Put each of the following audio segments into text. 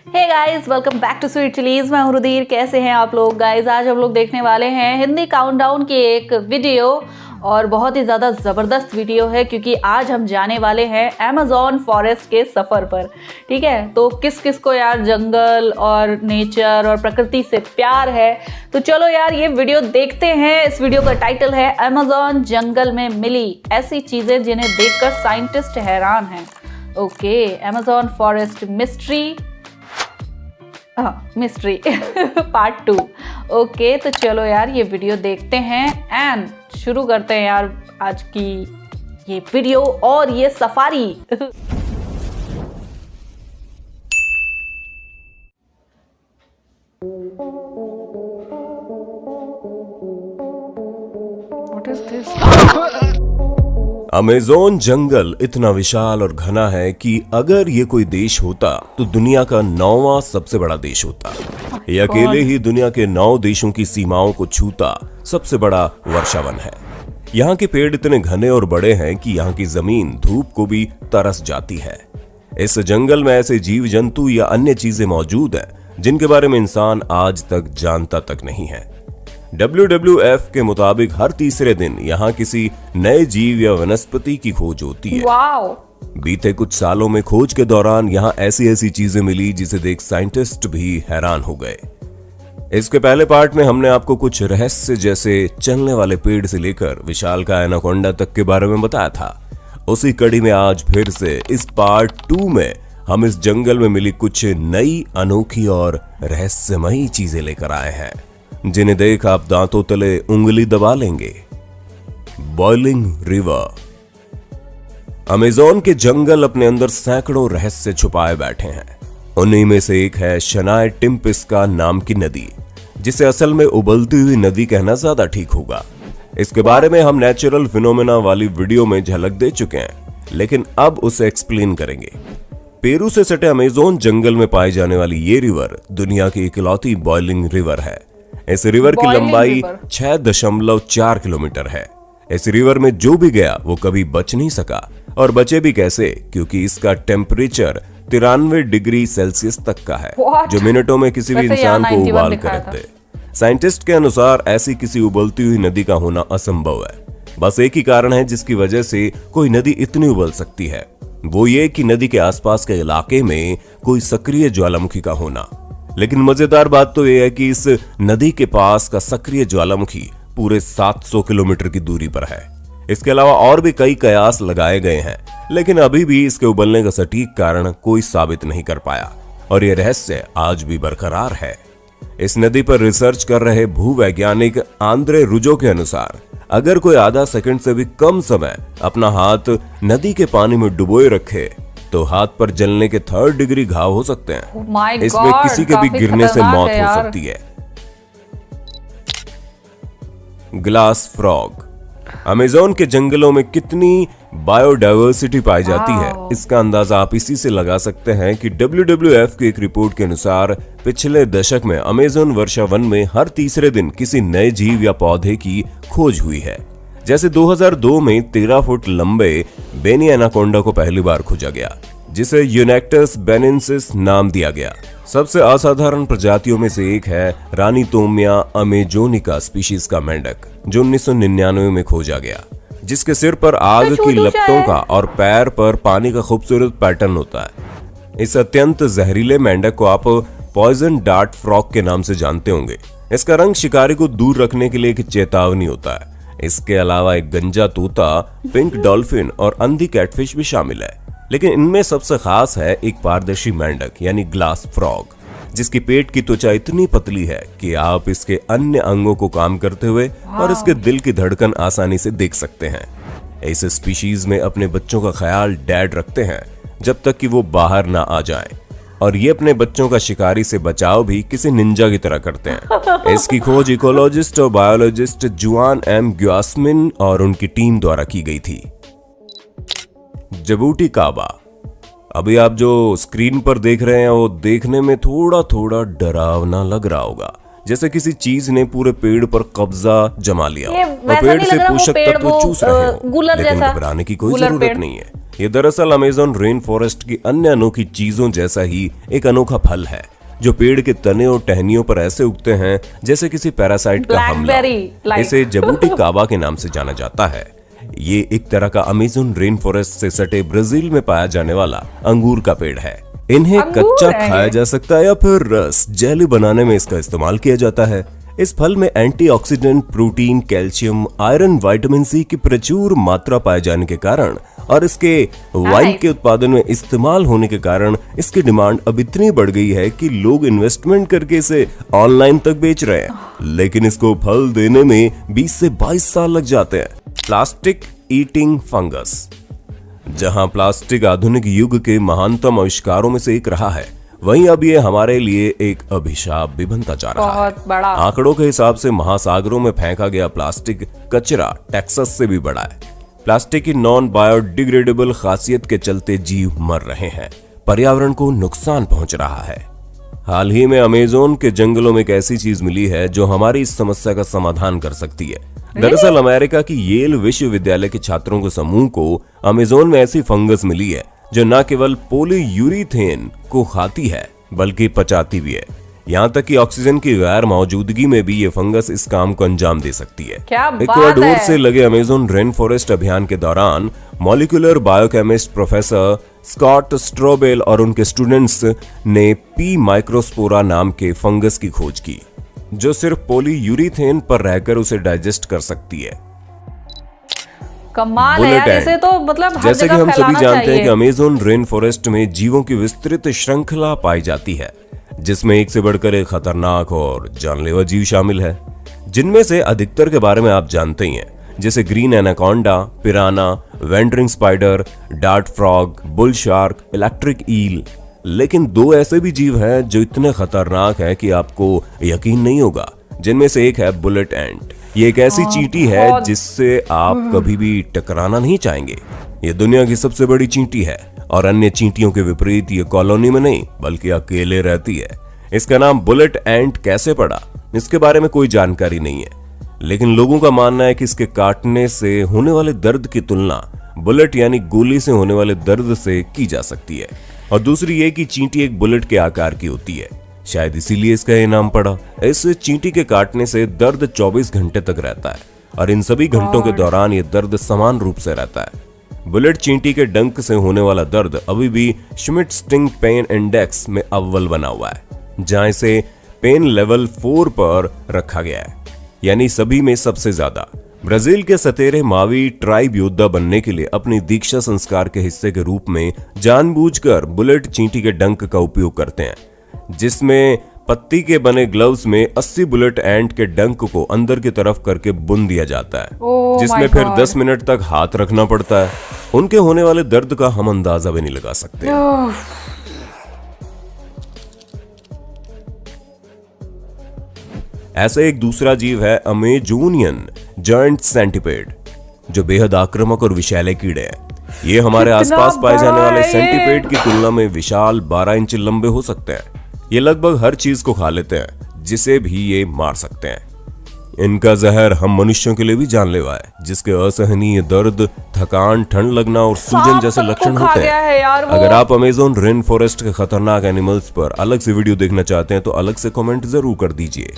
Hey guys, welcome back to Sweet Chillies. मैं हूं रुधिर। कैसे हैं आप लोग गाइस? आज हम लोग देखने वाले हैं हिंदी काउंटडाउन की एक वीडियो और बहुत ही ज़्यादा ज़बरदस्त वीडियो है क्योंकि आज हम जाने वाले हैं अमेज़न फॉरेस्ट के सफ़र पर। ठीक है, तो किस किस को यार जंगल और नेचर और प्रकृति से प्यार है, तो चलो यार ये वीडियो देखते हैं। इस वीडियो का टाइटल है अमेज़न जंगल में मिली ऐसी चीज़ें जिन्हें देखकर साइंटिस्ट हैरान हैं। Okay, Amazon forest mystery mystery part 2। Okay, तो चलो यार ये वीडियो देखते हैं एंड शुरू करते हैं यार आज की ये वीडियो और ये safari. What is this? Amazon जंगल इतना विशाल और घना है कि अगर ये कोई देश होता तो दुनिया का 9वां सबसे बड़ा देश होता। ये अकेले ही दुनिया के 9 देशों की सीमाओं को छूता सबसे बड़ा वर्षावन है। यहाँ के पेड़ इतने घने और बड़े हैं कि यहाँ की जमीन धूप को भी तरस जाती है। इस जंगल में ऐसे जीव जंतु या अन्य चीजें मौजूद हैं जिनके बारे में इंसान आज तक जानता तक नहीं है। WWF के मुताबिक हर तीसरे दिन यहाँ किसी नए जीव या वनस्पति की खोज होती है। बीते कुछ सालों में खोज के दौरान यहाँ ऐसी चीजें मिली जिसे देख साइंटिस्ट भी हैरान हो गए। इसके पहले पार्ट में हमने आपको कुछ रहस्य जैसे चलने वाले पेड़ से लेकर विशालकाय एनाकोंडा तक के बारे में बताया था। उसी कड़ी में आज फिर से इस पार्ट 2 में हम इस जंगल में मिली कुछ नई, अनोखी और रहस्यमयी चीजें लेकर आए हैं जिन्हें देख आप दांतों तले उंगली दबा लेंगे। Boiling river. अमेज़न के जंगल अपने अंदर सैकड़ों रहस्य छुपाए बैठे हैं। उन्हीं में से एक है शनाय टिम्पिस्का नाम की नदी, जिसे असल में उबलती हुई नदी कहना ज्यादा ठीक होगा। इसके बारे में हम नेचुरल फिनोमेना वाली वीडियो में झलक दे चुके हैं, लेकिन अब उसे एक्सप्लेन करेंगे। पेरू से सटे अमेज़न जंगल में पाई जाने वाली ये रिवर दुनिया की इकलौती बॉइलिंग रिवर है। इस रिवर की लंबाई 6.4 किलोमीटर है। इस रिवर में जो भी गया वो कभी बच नहीं सका, और बचे भी कैसे, क्योंकि इसका टेम्परेचर 93 डिग्री सेल्सियस तक का है, जो मिनटों में किसी भी इंसान को उबाल कर रख दे। साइंटिस्ट के अनुसार ऐसी किसी उबलती हुई नदी का होना असंभव है। बस एक ही कारण है जिसकी वजह से कोई नदी इतनी उबल सकती है, वो ये कि नदी के आसपास के इलाके में कोई सक्रिय ज्वालामुखी का होना। लेकिन मजेदार बात तो यह है कि इस नदी के पास का सक्रिय ज्वालामुखी पूरे 700 किलोमीटर की दूरी पर है। इसके अलावा और भी कई कयास लगाए गए हैं, लेकिन अभी भी इसके उबलने का सटीक कारण कोई साबित नहीं कर पाया, और यह रहस्य आज भी बरकरार है। इस नदी पर रिसर्च कर रहे भूवैज्ञानिक आंद्रे रुजो के अनुसार अगर कोई आधा सेकंड से भी कम समय अपना हाथ नदी के पानी में डुबोए रखे तो हाथ पर जलने के 3rd डिग्री घाव हो सकते हैं। इसमें किसी के भी गिरने से मौत हो सकती है। Glass frog. अमेज़न के जंगलों में कितनी बायोडायवर्सिटी पाई जाती है, इसका अंदाजा आप इसी से लगा सकते हैं कि WWF की एक रिपोर्ट के अनुसार पिछले दशक में अमेज़न वर्षावन में हर तीसरे दिन किसी नए जीव या पौधे की खोज हुई है। जैसे 2002 में 13 फुट लंबे बेनी एनाकोंडा को पहली बार खोजा गया, जिसे यूनेक्टस बेनेंसिस नाम दिया गया। सबसे असाधारण प्रजातियों में से एक है रानी तोमिया अमेजोनिका स्पीशीज का मेंढक, जो 1999 में खोजा गया, जिसके सिर पर आग की लपटों का और पैर पर पानी का खूबसूरत पैटर्न होता है। इस अत्यंत जहरीले मेंढक को आप पॉइजन डार्ट फ्रॉग के नाम से जानते होंगे। इसका रंग शिकारी को दूर रखने के लिए एक चेतावनी होता है। इसके अलावा एक गंजा तोता, पिंक डॉल्फिन और अंधी कैटफिश भी शामिल है, लेकिन इनमें सबसे खास है एक पारदर्शी मेंढक यानी ग्लास फ्रॉग, जिसकी पेट की त्वचा इतनी पतली है कि आप इसके अन्य अंगों को काम करते हुए और इसके दिल की धड़कन आसानी से देख सकते हैं। इस स्पीशीज में अपने बच्चों का ख्याल डैड रखते हैं जब तक कि वो बाहर ना आ जाएं, और ये अपने बच्चों का शिकारी से बचाव भी किसी निंजा की तरह करते हैं। इसकी खोज इकोलॉजिस्ट और बायोलॉजिस्ट जुआन एम ग्यासमिन और उनकी टीम द्वारा की गई थी। जिबूटी काबा। अभी आप जो स्क्रीन पर देख रहे हैं वो देखने में थोड़ा डरावना लग रहा होगा, जैसे किसी चीज ने पूरे पेड़ पर कब्जा जमा लिया और पेड़ से पोषक तत्व चूस रहे हो। लेकिन घबराने की कोई जरूरत नहीं है। ये दरअसल अमेज़न रेन फॉरेस्ट की अन्य अनोखी चीजों जैसा ही एक अनोखा फल है जो पेड़ के तने और टहनियों पर ऐसे उगते हैं जैसे किसी पैरासाइट का हमला। इसे जबूटी काबा के नाम से जाना जाता है। ये एक तरह का अमेज़न रेन फॉरेस्ट से सटे ब्राजील में पाया जाने वाला अंगूर का पेड़ है। इन्हें कच्चा खाया जा सकता है या फिर रस जेली बनाने में इसका इस्तेमाल किया जाता है। इस फल में antioxidant, protein, calcium, iron, vitamin C की प्रचुर मात्रा पाए जाने के कारण और इसके वाइन के उत्पादन में इस्तेमाल होने के कारण इसकी डिमांड अब इतनी बढ़ गई है कि लोग इन्वेस्टमेंट करके इसे ऑनलाइन तक बेच रहे हैं। लेकिन इसको फल देने में 20 से 22 साल लग जाते हैं। Plastic eating fungus. जहां प्लास्टिक आधुनिक युग के महानतम आविष्कारों में से एक रहा है, वहीं अब ये हमारे लिए एक अभिशाप भी बनता जा रहा है। बड़ा। आंकड़ों के हिसाब से महासागरों में फेंका गया प्लास्टिक कचरा टेक्सास से भी बड़ा है। प्लास्टिक की नॉन बायोडिग्रेडेबल खासियत के चलते जीव मर रहे हैं, पर्यावरण को नुकसान पहुंच रहा है। हाल ही में अमेज़न के जंगलों में एक ऐसी चीज मिली है जो हमारी इस समस्या का समाधान कर सकती है। दरअसल अमेरिका की येल विश्वविद्यालय के छात्रों के समूह को अमेज़न में ऐसी फंगस मिली है जो न केवल पॉलीयूरीथेन को खाती है बल्कि पचाती भी है। यहाँ तक कि ऑक्सीजन की गैर मौजूदगी में भी ये फंगस इस काम को अंजाम दे सकती है। इक्वाडोर से लगे अमेज़न रेन फॉरेस्ट अभियान के दौरान मॉलिक्यूलर बायोकेमिस्ट प्रोफेसर स्कॉट स्ट्रोबेल और उनके स्टूडेंट्स ने पी माइक्रोस्पोरा नाम के फंगस की खोज की जो सिर्फ पॉलीयूरीथेन पर रहकर उसे डाइजेस्ट कर सकती है। कमाल है यार, इसे तो मतलब हर जैसे कि जगह हम सभी फैलाना जानते हैं चाहिए। कि अमेज़न रेन फॉरेस्ट में जीवों की विस्तृत श्रृंखला पाई जाती है जिसमें एक से बढ़कर एक खतरनाक और जानलेवा जीव शामिल है, जिनमें से अधिकतर के बारे में आप जानते ही हैं, जैसे green anaconda, piranha, wandering spider, dart frog, bull shark, electric eel. लेकिन दो ऐसे भी जीव हैं जो इतने खतरनाक हैं कि आपको यकीन नहीं होगा, जिनमें से एक है बुलेट एंट। ये एक ऐसी चींटी है जिससे आप कभी भी टकराना नहीं चाहेंगे। ये दुनिया की सबसे बड़ी चींटी है और अन्य चींटियों के विपरीत ये कॉलोनी में नहीं बल्कि अकेले रहती है। इसका नाम बुलेट एंट कैसे पड़ा, इसके बारे में कोई जानकारी नहीं है, लेकिन लोगों का मानना है कि इसके काटने से होने वाले दर्द की तुलना बुलेट यानी गोली से होने वाले दर्द से की जा सकती है। और दूसरी ये कि चींटी एक बुलेट के आकार की होती है, शायद इसीलिए इसका ये नाम पड़ा। इस चींटी के काटने से दर्द 24 घंटे तक रहता है और इन सभी घंटों के दौरान ये दर्द समान रूप से रहता है। बुलेट चींटी के डंक से होने वाला दर्द अभी भी श्मिट स्टिंग पेन इंडेक्स में अव्वल बना हुआ है, जहां इसे पेन लेवल 4 पर रखा गया है, यानी सभी में सबसे ज्यादा। ब्राजील के सतेरे मावी ट्राइब योद्धा बनने के लिए अपनी दीक्षा संस्कार के हिस्से के रूप में जानबूझकर बुलेट चींटी के डंक का उपयोग करते हैं, जिसमें पत्ती के बने ग्लव्स में 80 बुलेट एंट के डंक को अंदर की तरफ करके बुन दिया जाता है, जिसमें फिर 10 मिनट तक हाथ रखना पड़ता है। उनके होने वाले दर्द का हम अंदाजा भी नहीं लगा सकते। ऐसा एक दूसरा जीव है अमेजोनियन जायंट सेंटीपेड, जो बेहद आक्रामक और विषैले कीड़े हैं। ये हमारे आसपास पाए जाने वाले सेंटीपेड की तुलना में विशाल 12 इंच लंबे हो सकते हैं। ये लगभग हर चीज को खा लेते हैं जिसे भी ये मार सकते हैं। इनका जहर हम मनुष्यों के लिए भी जानलेवा है, जिसके असहनीय दर्द, थकान, ठंड लगना और सूजन जैसे लक्षण होते हैं। अगर आप अमेज़न रेन फॉरेस्ट के खतरनाक एनिमल्स पर अलग से वीडियो देखना चाहते हैं तो अलग से कमेंट जरूर कर दीजिए।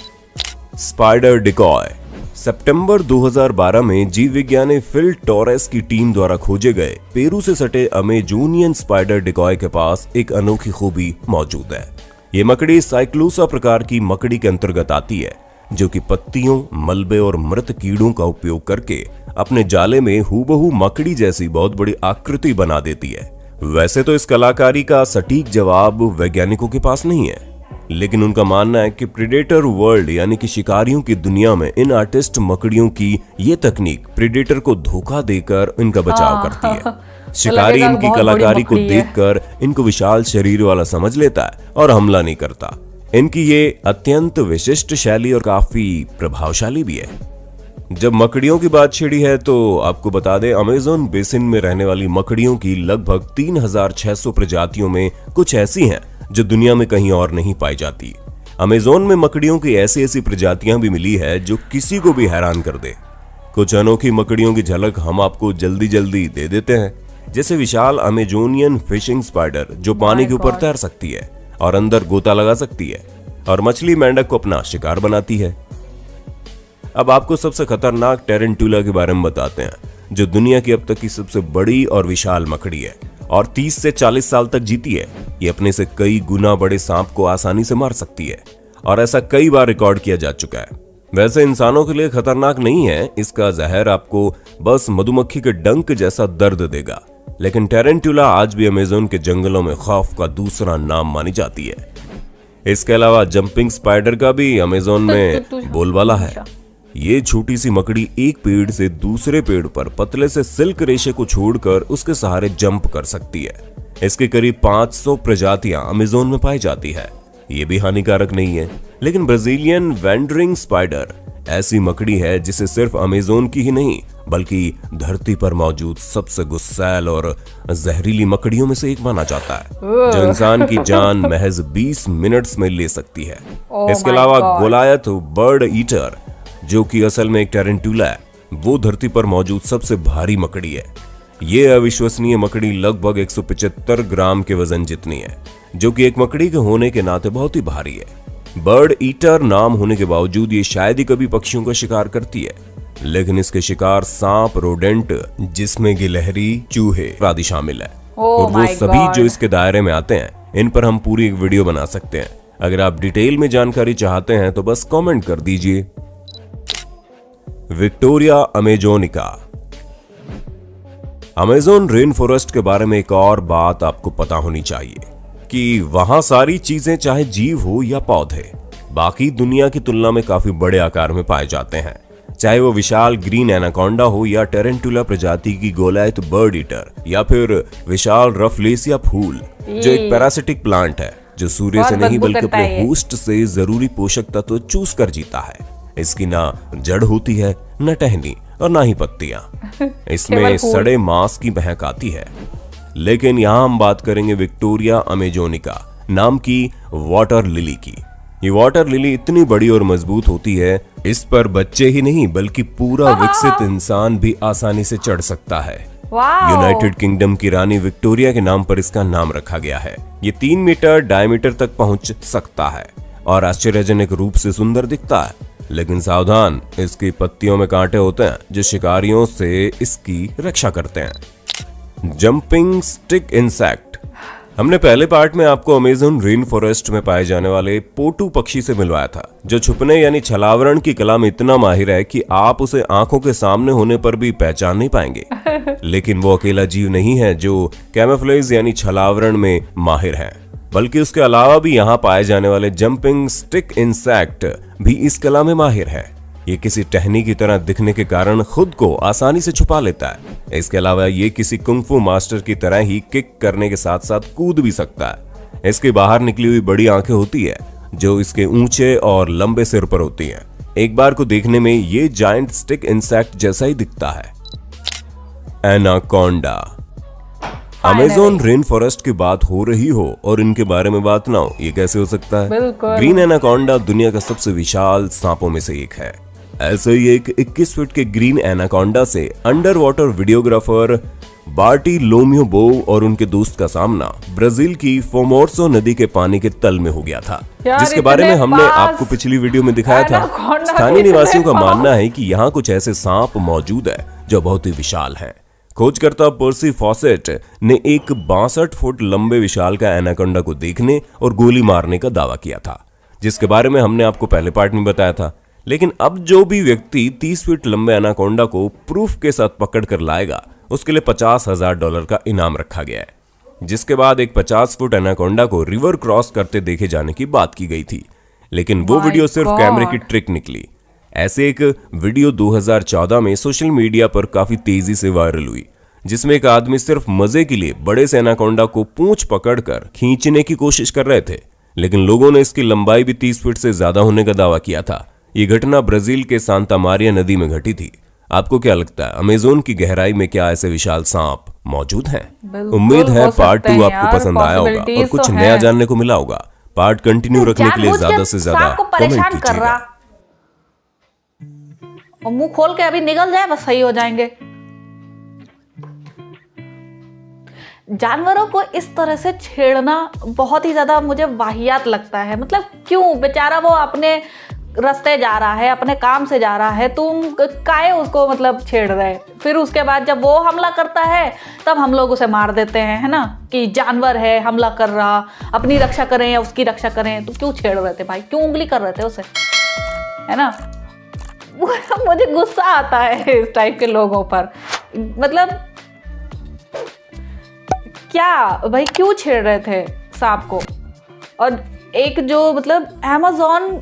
Spider decoy. सितंबर 2012 में जीव विज्ञानी फिल टोरेस की टीम द्वारा खोजे गए पेरू से सटे अमेजोनियन स्पाइडर डिकॉय के पास एक अनोखी खूबी मौजूद है। ये मकड़ी साइक्लोसा प्रकार की मकड़ी के अंतर्गत आती है, जो कि पत्तियों, मलबे और मृत कीड़ों का उपयोग करके अपने जाले में हूबहू मकड़ी जैसी बहुत बड़ी आकृति बना देती है। वैसे तो इस कलाकारी का सटीक जवाब वैज्ञानिकों के पास नहीं है, लेकिन उनका मानना है कि प्रेडेटर वर्ल्ड यानी कि शिकारियों की दुनिया में इन आर्टिस्ट मकड़ियों की ये तकनीक प्रेडेटर को धोखा देकर इनका बचाव करती है। शिकारी इनकी कलाकारी को देखकर इनको विशाल शरीर वाला समझ लेता है और हमला नहीं करता। इनकी ये अत्यंत विशिष्ट शैली और काफी प्रभावशाली भी है। जब मकड़ियों की बात छिड़ी है तो आपको बता दें, अमेज़न बेसिन में रहने वाली मकड़ियों की लगभग 3600 प्रजातियों में कुछ ऐसी हैं जो दुनिया में कहीं और नहीं पाई जाती। अमेज़न में मकड़ियों की ऐसी प्रजातियां भी मिली है जो किसी को भी हैरान कर दे। कुछ अनोखी मकड़ियों की झलक हम आपको जल्दी दे देते हैं। जैसे विशाल अमेजोनियन फिशिंग स्पाइडर जो पानी के ऊपर तैर सकती है और अंदर गोता लगा सकती है और मछली मेंढक को अपना शिकार बनाती है। अब आपको सबसे खतरनाक टेरेंटुला के बारे में बताते हैं, जो दुनिया की अब तक की सबसे बड़ी और विशाल मकड़ी है और 30 से 40 साल तक जीती है। ये अपने से कई गुना बड़े सांप को आसानी से मार सकती है और ऐसा कई बार रिकॉर्ड किया जा चुका है। वैसे इंसानों के लिए खतरनाक नहीं है, इसका जहर आपको बस मधुमक्खी के डंक जैसा दर्द देगा, लेकिन टेरेंटुला आज भी अमेज़न के जंगलों में खौफ का दूसरा नाम मानी जाती है। इसके अलावा जंपिंग स्पाइडर का भी अमेज़न में बोलबाला है। ये छोटी सी मकड़ी एक पेड़ से दूसरे पेड़ पर पतले से सिल्क रेशे को छोड़कर उसके सहारे जंप कर सकती है। इसके करीब 500 प्रजातियां अमेज़न में पाई जाती है। ये भी हानिकारक नहीं है, लेकिन ब्राजीलियन वैंडरिंग स्पाइडर ऐसी मकड़ी है जिसे सिर्फ अमेज़न की ही नहीं बल्कि धरती पर मौजूद सबसे गुस्सैल और जहरीली मकड़ियों में से एक माना जाता है, जो इंसान की जान महज 20 मिनट्स में ले सकती है। इसके अलावा गोलायत बर्ड ईटर, जो कि असल में एक टेरेंटुला है, वो धरती पर मौजूद सबसे भारी मकड़ी है। ये अविश्वसनीय मकड़ी लगभग 175 ग्राम के वजन जितनी है, जो कि एक मकड़ी के होने के नाते बहुत ही भारी है। बर्ड ईटर नाम होने के बावजूद ये शायद ही कभी पक्षियों का शिकार करती है, लेकिन इसके शिकार सांप, रोडेंट जिसमें गिलहरी, चूहे आदि शामिल है। और वो सभी जो इसके दायरे में आते हैं, इन पर हम पूरी एक वीडियो बना सकते हैं। अगर आप डिटेल में जानकारी चाहते हैं तो बस कमेंट कर दीजिए। विक्टोरिया अमेजोनिका। अमेज़न रेन फॉरेस्ट के बारे में एक और बात आपको पता होनी चाहिए कि वहां सारी चीजें, चाहे जीव हो या पौधे, बाकी दुनिया की तुलना में काफी बड़े आकार में पाए जाते हैं। चाहे वो विशाल ग्रीन एनाकोंडा हो या टेरेंटुला प्रजाति की गोलायत बर्ड ईटर या फिर विशाल रफलेसिया फूल, जो एक पैरासिटिक प्लांट है जो सूर्य से नहीं बल्कि अपने होस्ट से जरूरी पोषक तत्व चूस कर जीता है। इसकी ना जड़ होती है, न टहनी और ना ही पत्तियां। इसमें सड़े मांस की महक आती है। लेकिन यहां हम बात करेंगे विक्टोरिया अमेजोनिका नाम की वाटर लिली की। ये वाटर लिली इतनी बड़ी और मजबूत होती है, इस पर बच्चे ही नहीं बल्कि पूरा विकसित इंसान भी आसानी से चढ़ सकता है। यूनाइटेड किंगडम की रानी विक्टोरिया के नाम पर इसका नाम रखा गया है। ये 3 मीटर डायमीटर तक पहुंच सकता है और आश्चर्यजनक रूप से सुंदर दिखता है। लेकिन सावधान, इसकी पत्तियों में कांटे होते हैं जो शिकारियों से इसकी रक्षा करते हैं। Jumping stick insect. हमने पहले पार्ट में आपको अमेज़न रेन फॉरेस्ट में पाए जाने वाले पोटू पक्षी से मिलवाया था, जो छुपने यानी छलावरण की कला में इतना माहिर है कि आप उसे आंखों के सामने होने पर भी पहचान नहीं पाएंगे। लेकिन वो अकेला जीव नहीं है जो कैमोफ्लेज यानी छलावरण में माहिर है, बल्कि उसके अलावा भी यहाँ पाए जाने वाले जंपिंग स्टिक इंसेक्ट भी इस कला में माहिर है। ये किसी टहनी की तरह दिखने के कारण खुद को आसानी से छुपा लेता है। इसके अलावा ये किसी कुंग-फू मास्टर की तरह ही किक करने के साथ साथ कूद भी सकता है। इसके बाहर निकली हुई बड़ी आंखें होती है जो इसके ऊंचे और लंबे सिर पर होती हैं। एक बार को देखने में ये जायंट स्टिक इंसेक्ट जैसा ही दिखता है। एनाकोंडा। अमेज़न रेन फॉरेस्ट की बात हो रही हो और इनके बारे में बात ना हो, ये कैसे हो सकता है? ग्रीन एनाकोंडा दुनिया का सबसे विशाल सांपों में से एक है। ऐसे ही एक 21 फीट के ग्रीन एनाकोंडा से अंडर वाटर वीडियोग्राफर बार्टिलोम्यू बोव और उनके दोस्त का सामना ब्राजील की फोमोर्सो नदी के पानी के तल में हो गया था, जिसके बारे में हमने आपको पिछली वीडियो में दिखाया था। स्थानीय निवासियों का मानना है कि यहाँ कुछ ऐसे सांप मौजूद है जो बहुत ही विशाल हैं। खोजकर्ता पर्सी फॉसेट ने एक 62 फुट लंबे विशाल का एनाकोंडा को देखने और गोली मारने का दावा किया था, जिसके बारे में हमने आपको पहले पार्ट में बताया था। लेकिन अब जो भी व्यक्ति 30 फीट लंबे एनाकोंडा को प्रूफ के साथ पकड़ कर लाएगा, उसके लिए $50,000 का इनाम रखा गया है। जिसके बाद एक 50 फुट एनाकोंडा को रिवर क्रॉस करते देखे जाने की बात की गई थी, लेकिन वो वीडियो सिर्फ कैमरे की ट्रिक निकली। ऐसे एक वीडियो 2014 में सोशल मीडिया पर काफी तेजी से वायरल हुई, जिसमें एक आदमी सिर्फ मजे के लिए बड़े से एनाकोंडा को पूंछ पकड़कर खींचने की कोशिश कर रहे थे, लेकिन लोगों ने इसकी लंबाई भी 30 फीट से ज्यादा होने का दावा किया था। ये घटना ब्राजील के सांता मारिया नदी में घटी थी। आपको क्या लगता है, अमेज़न की गहराई में क्या ऐसे विशाल सांप मौजूद हैं? उम्मीद है पार्ट 2 आपको पसंद आया होगा और कुछ नया जानने को मिला होगा। पार्ट कंटिन्यू रखने के लिए ज्यादा से ज्यादा कमेंट कीजिएगा। और मुंह खोल के अभी निकल जाए बस सही हो जाएंगे। जानवरों को इस तरह से छेड़ना बहुत ही ज़्यादा मुझे वाहियात लगता है। मतलब क्यों, बेचारा वो अपने रास्ते जा रहा है, अपने काम से जा रहा है, तुम काहे उसको मतलब छेड़ रहे। फिर उसके बाद जब वो हमला करता है तब हम लोग उसे मार देते हैं, है ना, कि जानवर है हमला कर रहा, अपनी रक्षा करें या उसकी रक्षा करें। तो क्यों छेड़ रहे थे भाई, क्यों उंगली कर रहे थे उसे, है ना। मुझे गुस्सा आता है इस टाइप के लोगों पर। मतलब क्या भाई, क्यों छेड़ रहे थे सांप को। और एक जो मतलब अमेज़न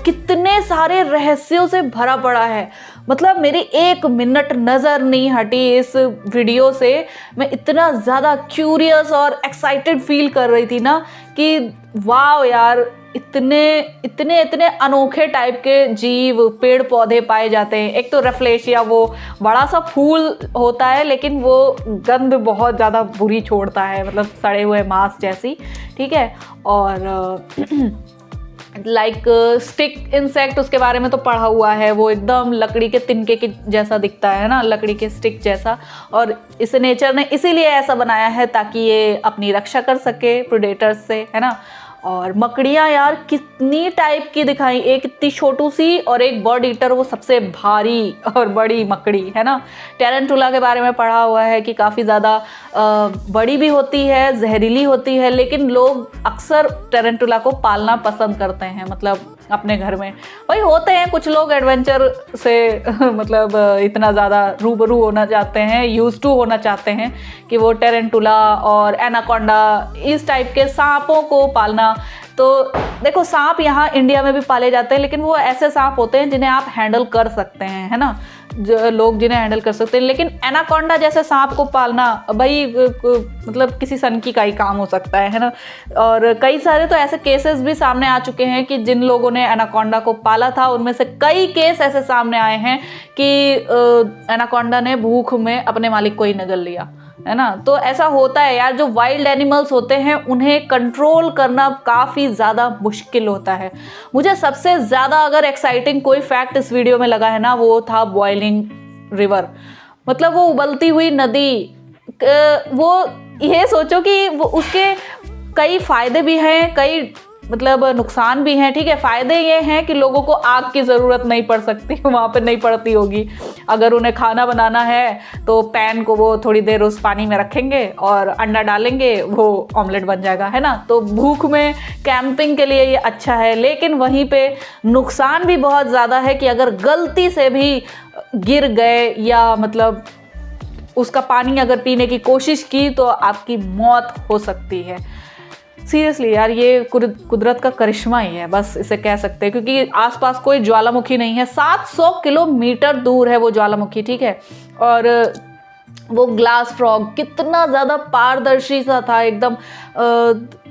कितने सारे रहस्यों से भरा पड़ा है। मतलब मेरी एक मिनट नज़र नहीं हटी इस वीडियो से। मैं इतना ज़्यादा क्यूरियस और एक्साइटेड फील कर रही थी ना कि वाह यार, इतने इतने इतने अनोखे टाइप के जीव पेड़ पौधे पाए जाते हैं। एक तो रेफ्लेशिया, वो बड़ा सा फूल होता है लेकिन वो गंध बहुत ज़्यादा बुरी छोड़ता है, मतलब सड़े हुए मांस जैसी, ठीक है। और लाइक स्टिक इंसेक्ट, उसके बारे में तो पढ़ा हुआ है, वो एकदम लकड़ी के तिनके के जैसा दिखता है ना, लकड़ी के स्टिक जैसा। और इसे नेचर ने इसीलिए ऐसा बनाया है ताकि ये अपनी रक्षा कर सके प्रेडेटर्स से, है ना। और मकड़ियाँ यार कितनी टाइप की दिखाई, एक इतनी छोटू सी और एक बर्ड ईटर, वो सबसे भारी और बड़ी मकड़ी, है ना। टेरेंटुला के बारे में पढ़ा हुआ है कि काफ़ी ज़्यादा बड़ी भी होती है, जहरीली होती है, लेकिन लोग अक्सर टेरेंटुला को पालना पसंद करते हैं, मतलब अपने घर में। वही होते हैं कुछ लोग एडवेंचर से मतलब इतना ज़्यादा रूबरू होना चाहते हैं, यूज टू होना चाहते हैं कि वो टेरेंटुला और एनाकोंडा इस टाइप के सांपों को पालना। तो देखो, सांप यहाँ इंडिया में भी पाले जाते हैं, लेकिन वो ऐसे सांप होते हैं जिन्हें आप हैंडल कर सकते हैं, है ना, जो लोग जिन्हें हैंडल कर सकते हैं। लेकिन एनाकोंडा जैसे सांप को पालना भाई मतलब किसी सनकी का ही काम हो सकता है ना। और कई सारे तो ऐसे केसेस भी सामने आ चुके हैं कि जिन लोगों ने एनाकोंडा को पाला था उनमें से कई केस ऐसे सामने आए हैं कि एनाकोंडा ने भूख में अपने मालिक को ही निगल लिया, है ना। तो ऐसा होता है यार, जो वाइल्ड एनिमल्स होते हैं उन्हें कंट्रोल करना काफ़ी ज़्यादा मुश्किल होता है। मुझे सबसे ज़्यादा अगर एक्साइटिंग कोई फैक्ट इस वीडियो में लगा है ना, वो था बॉइलिंग रिवर। मतलब वो उबलती हुई नदी, वो ये सोचो कि वो उसके कई फ़ायदे भी हैं, कई मतलब नुकसान भी हैं, ठीक है। फ़ायदे ये हैं कि लोगों को आग की ज़रूरत नहीं पड़ सकती, वहाँ पे नहीं पड़ती होगी। अगर उन्हें खाना बनाना है तो पैन को वो थोड़ी देर उस पानी में रखेंगे और अंडा डालेंगे, वो ऑमलेट बन जाएगा, है ना। तो भूख में कैंपिंग के लिए ये अच्छा है। लेकिन वहीं पे नुकसान भी बहुत ज़्यादा है कि अगर गलती से भी गिर गए या मतलब उसका पानी अगर पीने की कोशिश की तो आपकी मौत हो सकती है। सीरियसली यार, ये कुदरत का करिश्मा ही है, बस इसे कह सकते हैं, क्योंकि आसपास कोई ज्वालामुखी नहीं है। 700 किलोमीटर दूर है वो ज्वालामुखी, ठीक है। और वो ग्लास फ्रॉग कितना ज़्यादा पारदर्शी सा था, एकदम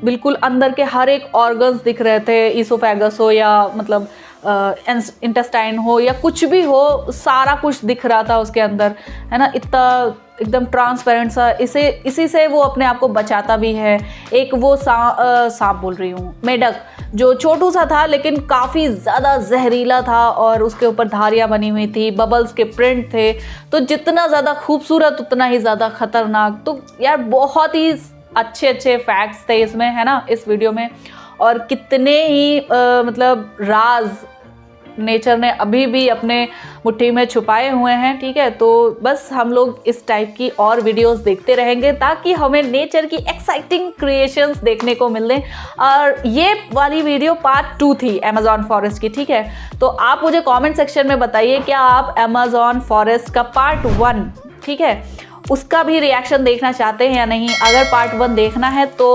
बिल्कुल अंदर के हर एक ऑर्गन्स दिख रहे थे, ईसोफेगस हो या मतलब इंटेस्टाइन हो या कुछ भी हो, सारा कुछ दिख रहा था उसके अंदर, है ना। इतना एकदम ट्रांसपेरेंट सा, इसी से वो अपने आप को बचाता भी है। एक वो सांप बोल रही हूँ, मेढक, जो छोटू सा था लेकिन काफ़ी ज़्यादा जहरीला था और उसके ऊपर धारियाँ बनी हुई थी, बबल्स के प्रिंट थे। तो जितना ज़्यादा खूबसूरत उतना ही ज़्यादा खतरनाक। तो यार बहुत ही अच्छे अच्छे फैक्ट्स थे इसमें, है ना, इस वीडियो में। और कितने ही मतलब राज नेचर ने अभी भी अपने मुट्ठी में छुपाए हुए हैं, ठीक है। तो बस हम लोग इस टाइप की और वीडियोस देखते रहेंगे ताकि हमें नेचर की एक्साइटिंग क्रिएशंस देखने को मिलें। और ये वाली वीडियो पार्ट 2 थी अमेज़न फॉरेस्ट की, ठीक है। तो आप मुझे कमेंट सेक्शन में बताइए क्या आप अमेज़न फॉरेस्ट का पार्ट 1, ठीक है, उसका भी रिएक्शन देखना चाहते हैं या नहीं। अगर पार्ट 1 देखना है तो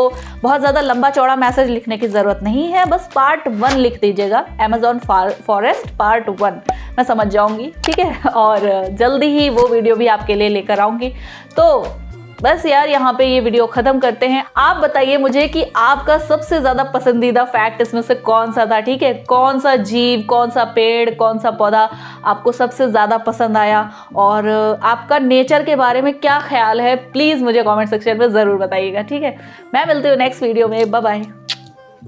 बहुत ज़्यादा लंबा चौड़ा मैसेज लिखने की ज़रूरत नहीं है, बस पार्ट 1 लिख दीजिएगा, अमेज़न फॉरेस्ट पार्ट 1, मैं समझ जाऊंगी, ठीक है। और जल्दी ही वो वीडियो भी आपके लिए लेकर आऊँगी। तो बस यार, यहाँ पे ये वीडियो ख़त्म करते हैं। आप बताइए मुझे कि आपका सबसे ज़्यादा पसंदीदा फैक्ट इसमें से कौन सा था, ठीक है। कौन सा जीव, कौन सा पेड़, कौन सा पौधा आपको सबसे ज़्यादा पसंद आया, और आपका नेचर के बारे में क्या ख्याल है, प्लीज़ मुझे कमेंट सेक्शन में ज़रूर बताइएगा, ठीक है। मैं मिलती हूँ नेक्स्ट वीडियो में, बाय बाय।